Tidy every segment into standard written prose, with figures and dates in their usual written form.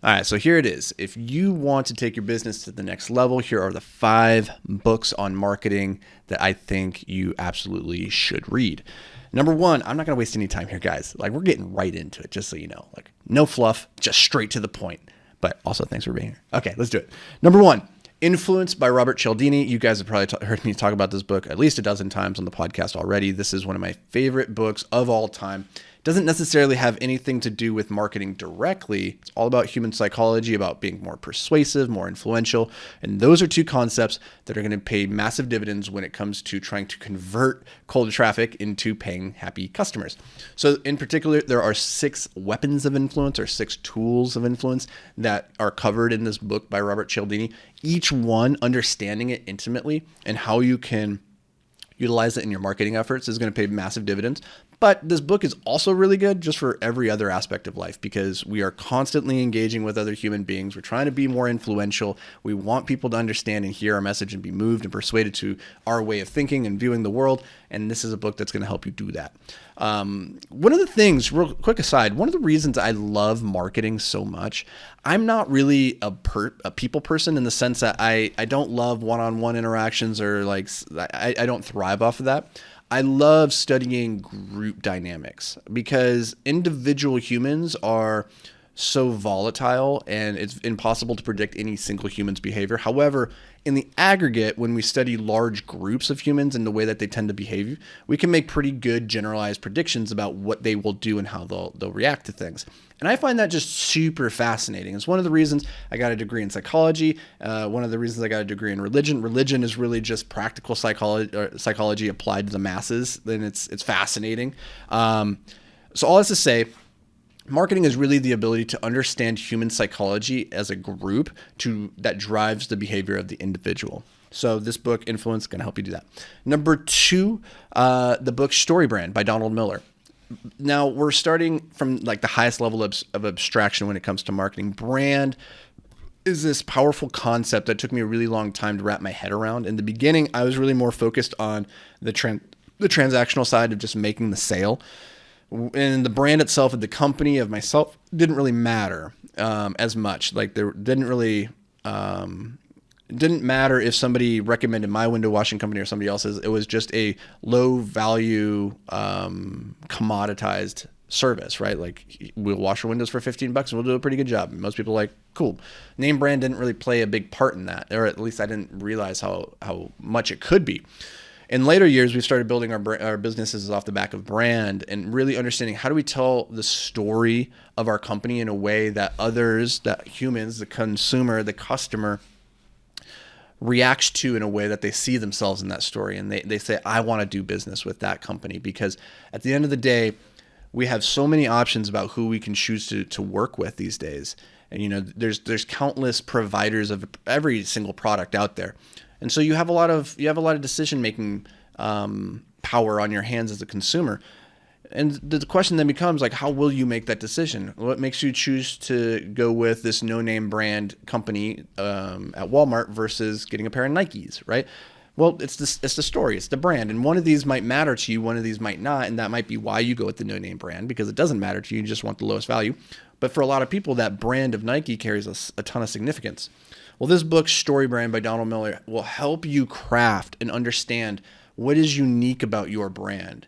All right, so here it is. If you want to take your business to the next level, here are the 5 books on marketing that I think you absolutely should read. Number 1, I'm not going to waste any time here, guys. Like, we're getting right into it, just so you know. Like, no fluff, just straight to the point. But also, thanks for being here. Okay, let's do it. Number 1, Influence by Robert Chaldini. You guys have probably heard me talk about this book at least a dozen times on the podcast already. This is one of my favorite books of all time. Doesn't necessarily have anything to do with marketing directly. It's all about human psychology, about being more persuasive, more influential. And those are 2 concepts that are going to pay massive dividends when it comes to trying to convert cold traffic into paying happy customers. So in particular, there are 6 weapons of influence or 6 tools of influence that are covered in this book by Robert Chaldini. Each one, understanding it intimately and how you can utilize it in your marketing efforts is going to pay massive dividends. But this book is also really good just for every other aspect of life because we are constantly engaging with other human beings. We're trying to be more influential. We want people to understand and hear our message and be moved and persuaded to our way of thinking and viewing the world. And this is a book that's going to help you do that. One of the things, real quick aside, one of the reasons I love marketing so much, I'm not really a people person in the sense that I don't love one-on-one interactions or like I don't thrive off of that. I love studying group dynamics because individual humans are so volatile and it's impossible to predict any single human's behavior. However, in the aggregate, when we study large groups of humans and the way that they tend to behave, we can make pretty good generalized predictions about what they will do and how they'll react to things. And I find that just super fascinating. It's one of the reasons I got a degree in psychology. One of the reasons I got a degree in religion. Religion is really just practical psychology applied to the masses. Then it's fascinating. So all this to say, marketing is really the ability to understand human psychology as a group that drives the behavior of the individual. So this book, Influence, is going to help you do that. Number 2, the book Story Brand by Donald Miller. Now we're starting from like the highest level of abstraction when it comes to marketing. Brand is this powerful concept that took me a really long time to wrap my head around. In the beginning, I was really more focused on the transactional side of just making the sale. And the brand itself of the company of myself didn't really matter as much. Like there didn't matter if somebody recommended my window washing company or somebody else's. It was just a low value commoditized service, right? Like we'll wash your windows for $15 and we'll do a pretty good job. And most people are like, cool. Name brand didn't really play a big part in that, or at least I didn't realize how much it could be. In later years, we started building our businesses off the back of brand and really understanding how do we tell the story of our company in a way that others, that humans, the consumer, the customer reacts to in a way that they see themselves in that story. And they say, I want to do business with that company because at the end of the day, we have so many options about who we can choose to work with these days. And, you know, there's countless providers of every single product out there. And so you have a lot of decision-making power on your hands as a consumer. And the question then becomes like, how will you make that decision? What makes you choose to go with this no-name brand company at Walmart versus getting a pair of Nikes, right? Well, it's the story, it's the brand. And one of these might matter to you, one of these might not. And that might be why you go with the no-name brand because it doesn't matter to you. You just want the lowest value. But for a lot of people, that brand of Nike carries a ton of significance. Well, this book, Story Brand by Donald Miller, will help you craft and understand what is unique about your brand.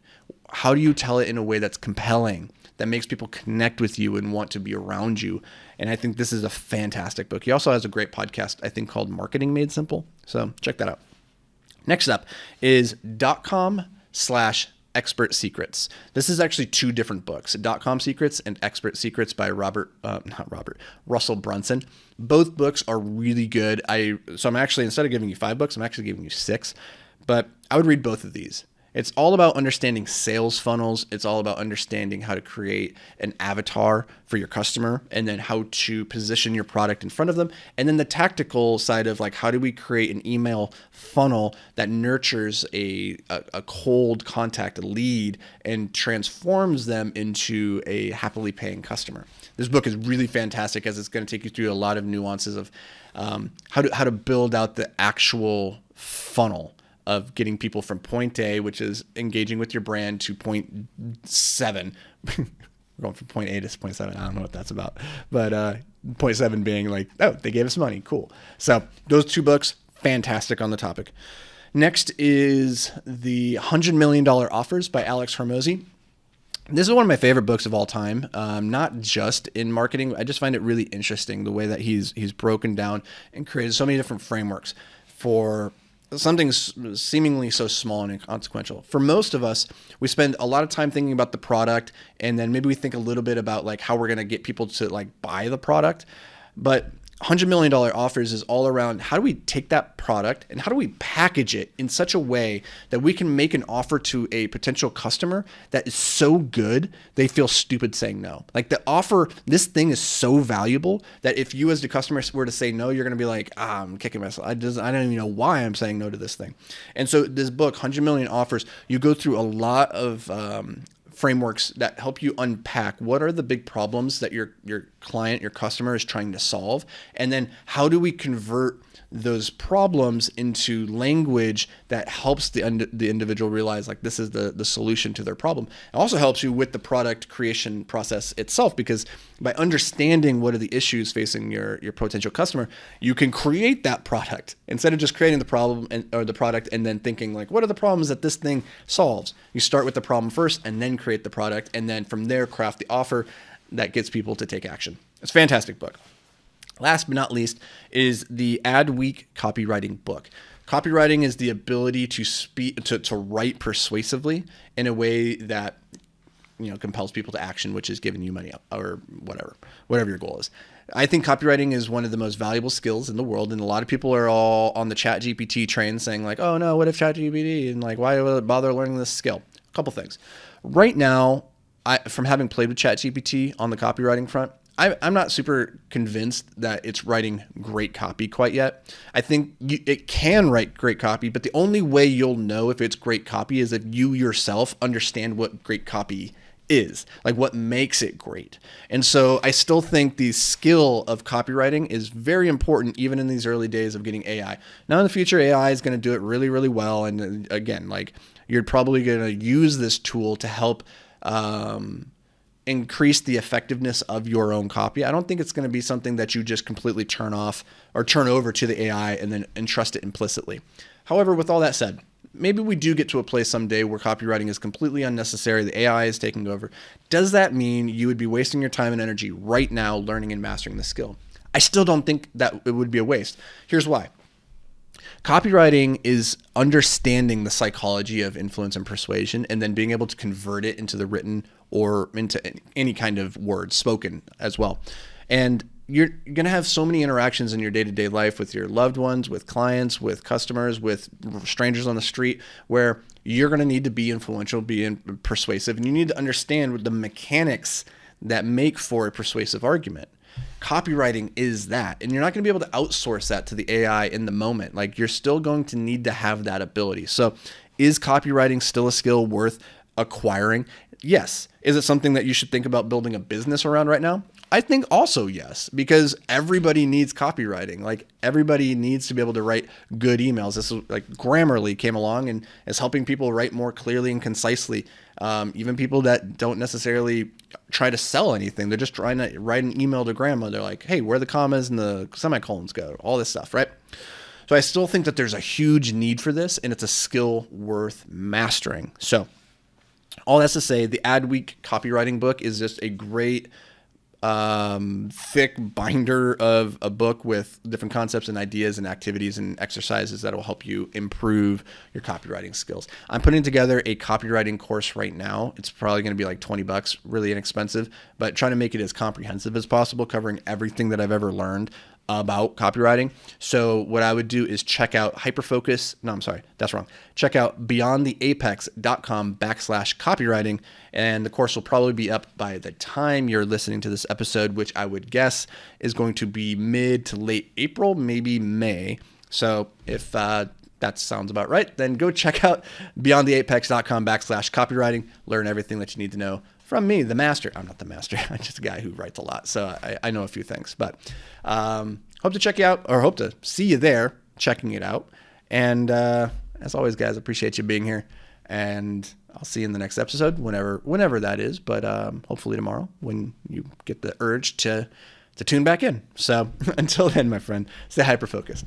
How do you tell it in a way that's compelling, that makes people connect with you and want to be around you? And I think this is a fantastic book. He also has a great podcast, I think, called Marketing Made Simple. So check that out. Next up is Dotcom/Expert Secrets. This is actually 2 different books, Dotcom Secrets and Expert Secrets by Russell Brunson. Both books are really good. So I'm actually, instead of giving you 5 books, I'm actually giving you 6, but I would read both of these. It's all about understanding sales funnels. It's all about understanding how to create an avatar for your customer and then how to position your product in front of them. And then the tactical side of like, how do we create an email funnel that nurtures a cold contact, a lead, and transforms them into a happily paying customer. This book is really fantastic as it's going to take you through a lot of nuances of how to build out the actual funnel of getting people from point A, which is engaging with your brand, to point 7, We're going from point A to point 7. I don't know what that's about. But point 7 being like, oh, they gave us money. Cool. So those 2 books, fantastic on the topic. Next is the $100 Million Offers by Alex Hormozi. This is one of my favorite books of all time, not just in marketing. I just find it really interesting the way that he's broken down and created so many different frameworks for something seemingly so small and inconsequential. For most of us, we spend a lot of time thinking about the product, and then maybe we think a little bit about like how we're going to get people to like buy the product. But $100 Million Offers is all around how do we take that product and how do we package it in such a way that we can make an offer to a potential customer that is so good they feel stupid saying no. Like the offer, this thing is so valuable that if you as the customer were to say no, you're going to be like, I'm kicking myself. I don't even know why I'm saying no to this thing. And so this book, 100 Million Offers, you go through a lot of frameworks that help you unpack what are the big problems that your client, your customer is trying to solve, and then how do we convert those problems into language that helps the individual realize like this is the solution to their problem. It also helps you with the product creation process itself, because by understanding what are the issues facing your potential customer, you can create that product instead of just creating the problem or the product and then thinking like, what are the problems that this thing solves? You start with the problem first and then create the product, and then from there craft the offer that gets people to take action. It's a fantastic book. Last but not least is the Adweek Copywriting book. Copywriting is the ability to speak, to write persuasively in a way that compels people to action, which is giving you money or whatever your goal is. I think copywriting is one of the most valuable skills in the world, and a lot of people are all on the ChatGPT train saying like, oh no, what if ChatGPT, and like why would I bother learning this skill? A couple things. Right now, from having played with ChatGPT on the copywriting front, I'm not super convinced that it's writing great copy quite yet. I think it can write great copy, but the only way you'll know if it's great copy is if you yourself understand what great copy is, like what makes it great. And so I still think the skill of copywriting is very important, even in these early days of getting AI. Now in the future, AI is going to do it really, really well. And again, like you're probably going to use this tool to help increase the effectiveness of your own copy. I don't think it's going to be something that you just completely turn off or turn over to the AI and then entrust it implicitly. However, with all that said, maybe we do get to a place someday where copywriting is completely unnecessary. The AI is taking over. Does that mean you would be wasting your time and energy right now learning and mastering the skill? I still don't think that it would be a waste. Here's why. Copywriting is understanding the psychology of influence and persuasion and then being able to convert it into the written or into any kind of word spoken as well. And you're going to have so many interactions in your day-to-day life with your loved ones, with clients, with customers, with strangers on the street, where you're going to need to be influential, be persuasive, and you need to understand the mechanics that make for a persuasive argument. Copywriting is that, and you're not going to be able to outsource that to the AI in the moment. Like you're still going to need to have that ability. So is copywriting still a skill worth acquiring? Yes. Is it something that you should think about building a business around right now? I think also yes, because everybody needs copywriting. Like everybody needs to be able to write good emails. This is like Grammarly came along and is helping people write more clearly and concisely. Even people that don't necessarily try to sell anything. They're just trying to write an email to grandma. They're like, hey, where the commas and the semicolons go, all this stuff, right? So I still think that there's a huge need for this, and it's a skill worth mastering. So all that's to say, the Adweek Copywriting book is just a great thick binder of a book with different concepts and ideas and activities and exercises that will help you improve your copywriting skills. I'm putting together a copywriting course right now. It's probably going to be like $20, really inexpensive, but trying to make it as comprehensive as possible, covering everything that I've ever learned about copywriting. So what I would do is check out check out beyondtheapex.com/copywriting. And the course will probably be up by the time you're listening to this episode, which I would guess is going to be mid to late April, maybe May. So if that sounds about right, then go check out beyondtheapex.com/copywriting. Learn everything that you need to know from me, the master. I'm not the master. I'm just a guy who writes a lot. So I know a few things, but hope to check you out, or hope to see you there checking it out. And as always, guys, appreciate you being here. And I'll see you in the next episode, whenever that is, but hopefully tomorrow when you get the urge to tune back in. So until then, my friend, stay hyper-focused.